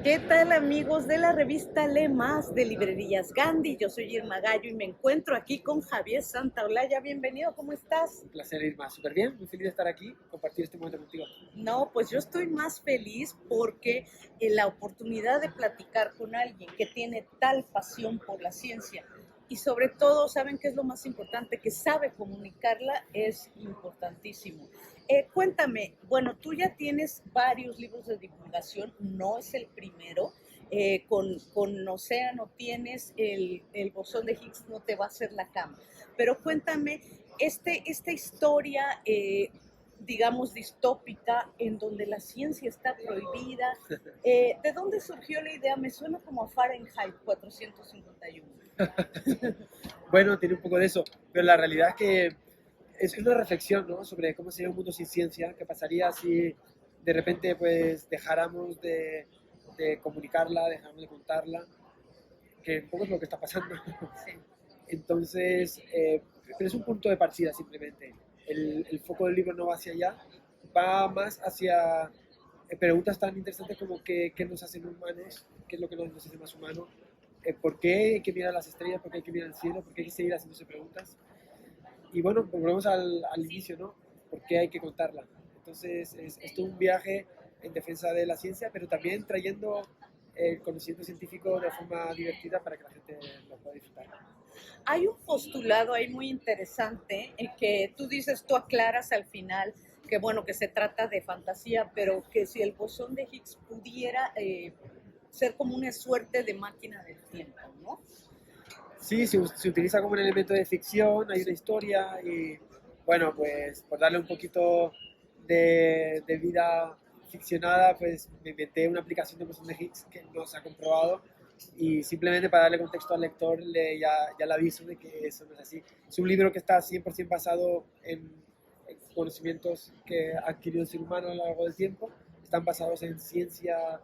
¿Qué tal, amigos de la revista Lee Más de Librerías Gandhi? Yo soy Irma Gallo y me encuentro aquí con Javier Santaolalla. Bienvenido, ¿cómo estás? Un placer, Irma. Súper bien, muy feliz de estar aquí, compartir este momento contigo. No, pues yo estoy más feliz porque la oportunidad de platicar con alguien que tiene tal pasión por la ciencia y sobre todo, ¿saben qué es lo más importante? Que sabe comunicarla es importantísimo. Cuéntame, bueno, tú ya tienes varios libros de divulgación, no es el primero. Con Océano tienes el bosón de Higgs, no te va a hacer la cama. Pero cuéntame, esta historia, digamos, distópica, en donde la ciencia está prohibida, ¿de dónde surgió la idea? Me suena como a Fahrenheit 451. Bueno, tiene un poco de eso, pero la realidad es que es una reflexión, ¿no? Sobre cómo sería un mundo sin ciencia, qué pasaría si de repente pues dejáramos de comunicarla, dejáramos de contarla, que un poco es lo que está pasando. Sí. Entonces, pero es un punto de partida simplemente. El foco del libro no va hacia allá, va más hacia preguntas tan interesantes como qué nos hacen humanos, qué es lo que nos hace más humanos, por qué hay que mirar las estrellas, por qué hay que mirar el cielo, por qué hay que seguir haciéndose preguntas. Y bueno, volvemos al inicio, ¿no? ¿Por qué hay que contarla? Entonces, es todo un viaje en defensa de la ciencia, pero también trayendo el conocimiento científico de forma divertida para que la gente lo pueda disfrutar. Hay un postulado ahí muy interesante que tú dices, tú aclaras al final que bueno, que se trata de fantasía, pero que si el bosón de Higgs pudiera ser como una suerte de máquina del tiempo, ¿no? Sí, se utiliza como un elemento de ficción, hay una historia y bueno, pues por darle un poquito de vida ficcionada, pues me inventé una aplicación de bosón de Higgs que no se ha comprobado y simplemente para darle contexto al lector ya le aviso de que eso no es así. Es un libro que está 100% basado en conocimientos que ha adquirido el ser humano a lo largo del tiempo, están basados en ciencia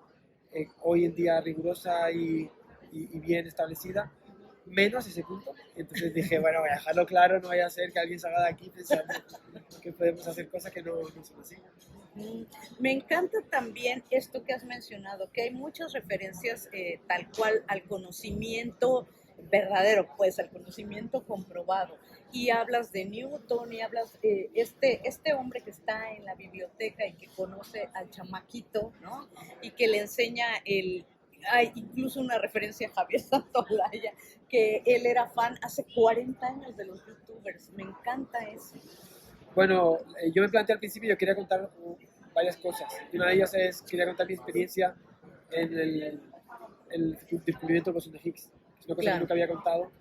hoy en día rigurosa y bien establecida menos ese punto. Entonces dije, bueno, voy a dejarlo claro, no vaya a ser que alguien salga de aquí pensando que podemos hacer cosas que no son así. Me encanta también esto que has mencionado, que hay muchas referencias tal cual al conocimiento verdadero, pues al conocimiento comprobado. Y hablas de Newton y hablas de este hombre que está en la biblioteca y que conoce al chamaquito, ¿no? Y que le enseña hay incluso una referencia a Javier Santolaya, que él era fan hace 40 años de los youtubers. Me encanta eso. Bueno, yo me planteé al principio, yo quería contar varias cosas. Y una de ellas es, quería contar mi experiencia en el descubrimiento del bosón de Higgs. Es una cosa que Claro. nunca había contado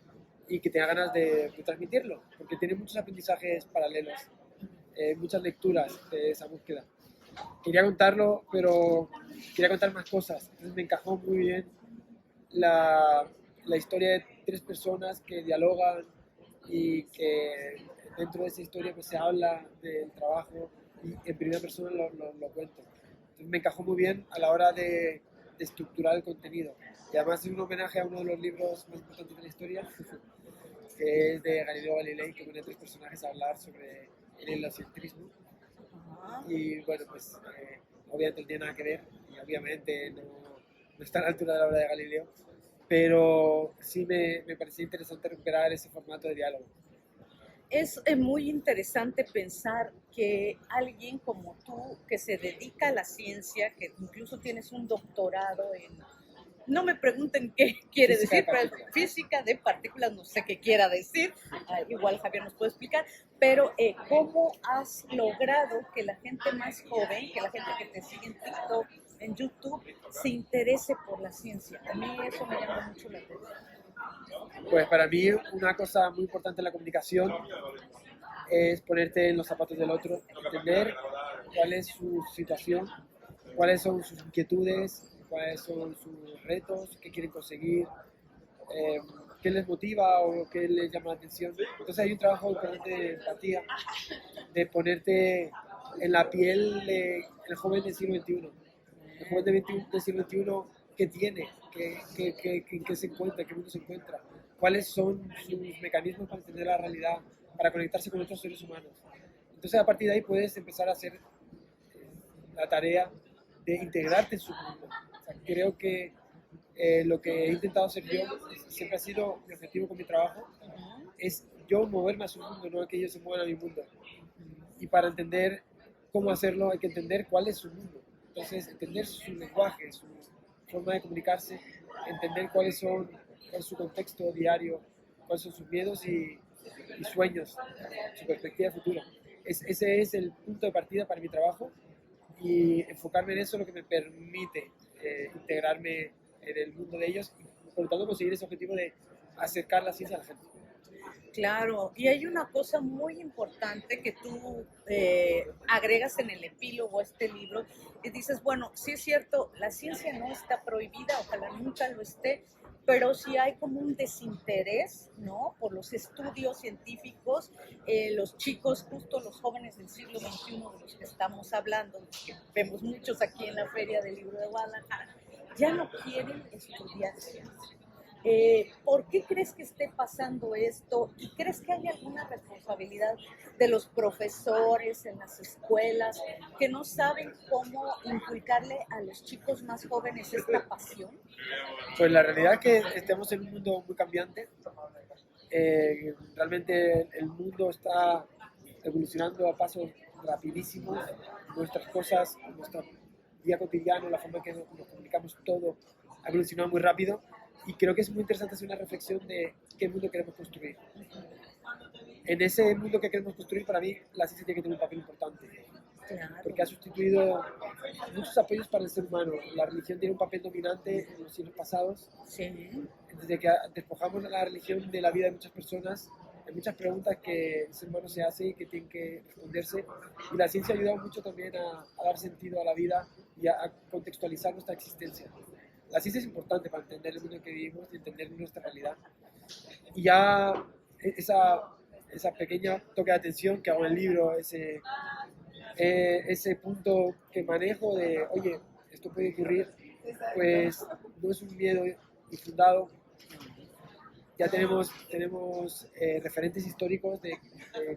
y que tenía ganas de transmitirlo, porque tiene muchos aprendizajes paralelos, muchas lecturas de esa búsqueda. Quería contarlo, pero quería contar más cosas. Entonces me encajó muy bien la historia de tres personas que dialogan y que dentro de esa historia pues, se habla del trabajo y en primera persona lo cuento. Entonces me encajó muy bien a la hora de estructurar el contenido. Y además es un homenaje a uno de los libros más importantes de la historia, que es de Galileo Galilei, que pone a tres personajes a hablar sobre el heliocentrismo. Ajá. Y bueno, pues obviamente no tiene nada que ver y obviamente no está a la altura de la obra de Galileo, pero sí me parecía interesante recuperar ese formato de diálogo. Es muy interesante pensar que alguien como tú, que se dedica a la ciencia, que incluso tienes un doctorado en, no me pregunten qué quiere Física de decir, pero partículas. física de partículas, no sé qué quiera decir, igual Javier nos puede explicar, pero ¿cómo has logrado que la gente más joven, que la gente que te sigue en TikTok, en YouTube, se interese por la ciencia? A mí eso me llama mucho la atención. Pues para mí una cosa muy importante en la comunicación es ponerte en los zapatos del otro, entender cuál es su situación, cuáles son sus inquietudes, cuáles son sus retos, qué quieren conseguir, eh, qué les motiva o qué les llama la atención. Entonces hay un trabajo importante de empatía, de ponerte en la piel del joven del siglo XXI. El joven del siglo XXI, ¿qué tiene? ¿En qué se encuentra? ¿En qué mundo se encuentra? ¿Cuáles son sus mecanismos para entender la realidad, para conectarse con otros seres humanos? Entonces a partir de ahí puedes empezar a hacer la tarea de integrarte en su mundo. sea, creo que lo que he intentado hacer yo siempre ha sido mi objetivo con mi trabajo, es yo moverme a su mundo, no que ellos se muevan a mi mundo. Y para entender cómo hacerlo hay que entender cuál es su mundo. Entonces, entender su lenguaje, su forma de comunicarse, entender cuál es su contexto diario, cuáles son sus miedos y sueños, su perspectiva futura. Ese es el punto de partida para mi trabajo y enfocarme en eso es lo que me permite integrarme en el mundo de ellos y por lo tanto conseguir ese objetivo de acercar la ciencia a la gente. Claro, y hay una cosa muy importante que tú agregas en el epílogo a este libro y dices, bueno, sí es cierto, la ciencia no está prohibida, ojalá nunca lo esté, pero sí hay como un desinterés, ¿no? Por los estudios científicos, los chicos, justo los jóvenes del siglo XXI de los que estamos hablando, que vemos muchos aquí en la Feria del Libro de Guadalajara, ya no quieren estudiar ciencia. ¿Por qué crees que esté pasando esto? ¿Y crees que hay alguna responsabilidad de los profesores en las escuelas que no saben cómo inculcarle a los chicos más jóvenes esta pasión? Pues la realidad es que estamos en un mundo muy cambiante. Realmente el mundo está evolucionando a pasos rapidísimos. Nuestras cosas, nuestro día cotidiano, la forma en que nos comunicamos todo ha evolucionado muy rápido. Y creo que es muy interesante hacer una reflexión de qué mundo queremos construir. En ese mundo que queremos construir, para mí, la ciencia tiene que tener un papel importante. Claro. Porque ha sustituido muchos apoyos para el ser humano. La religión tiene un papel dominante en los siglos pasados. Sí. Desde que despojamos a la religión de la vida de muchas personas, hay muchas preguntas que el ser humano se hace y que tienen que responderse. Y la ciencia ha ayudado mucho también a dar sentido a la vida y a contextualizar nuestra existencia. La ciencia es importante para entender el mundo en que vivimos y entender nuestra realidad. Y ya esa pequeña toque de atención que hago en el libro, ese punto que manejo de, oye, esto puede ocurrir, pues no es un miedo infundado. Ya tenemos referentes históricos de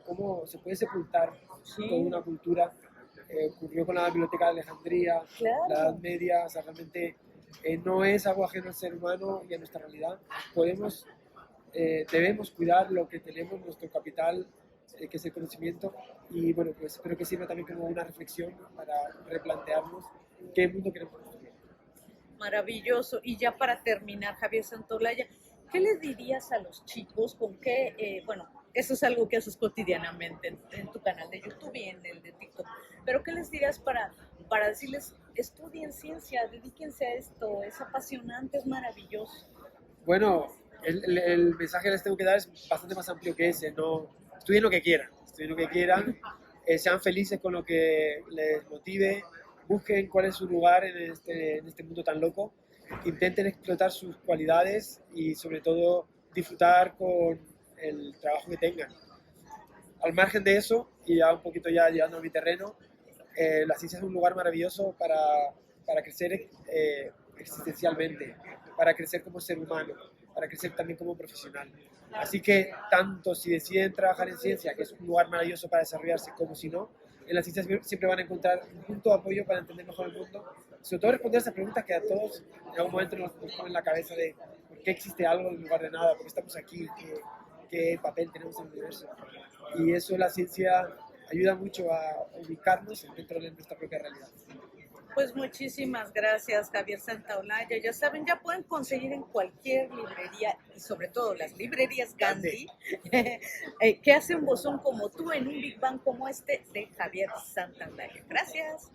cómo se puede sepultar toda una cultura. Ocurrió con la Biblioteca de Alejandría, Claro. la Edad Media, o sea, realmente no es algo ajeno al ser humano y a nuestra realidad. Debemos cuidar lo que tenemos, nuestro capital, que es el conocimiento, y bueno, pues espero que sirva también como una reflexión para replantearnos qué mundo queremos construir. Maravilloso. Y ya para terminar, Javier Santolaya, ¿qué les dirías a los chicos con qué, bueno, eso es algo que haces cotidianamente en tu canal de YouTube y en el de TikTok, pero qué les dirías para decirles, estudien ciencia, dedíquense a esto, es apasionante, es maravilloso? Bueno, el mensaje que les tengo que dar es bastante más amplio que ese, no, estudien lo que quieran, sean felices con lo que les motive, busquen cuál es su lugar en este mundo tan loco, intenten explotar sus cualidades y sobre todo disfrutar con el trabajo que tengan. Al margen de eso, y ya un poquito ya llegando a mi terreno, la ciencia es un lugar maravilloso para crecer existencialmente, para crecer como ser humano, para crecer también como profesional. Así que tanto si deciden trabajar en ciencia, que es un lugar maravilloso para desarrollarse, como si no, en la ciencia siempre van a encontrar un punto de apoyo para entender mejor el mundo, sobre todo responder a esas preguntas que a todos en algún momento nos ponen en la cabeza de por qué existe algo en lugar de nada, por qué estamos aquí, qué papel tenemos en el universo. Y eso la ciencia ayuda mucho a ubicarnos dentro de nuestra propia realidad. Pues muchísimas gracias, Javier Santaolalla. Ya saben, ya pueden conseguir en cualquier librería y sobre todo las librerías Gandhi, que hace un bozón como tú en un Big Bang como este de Javier Santaolalla. Gracias.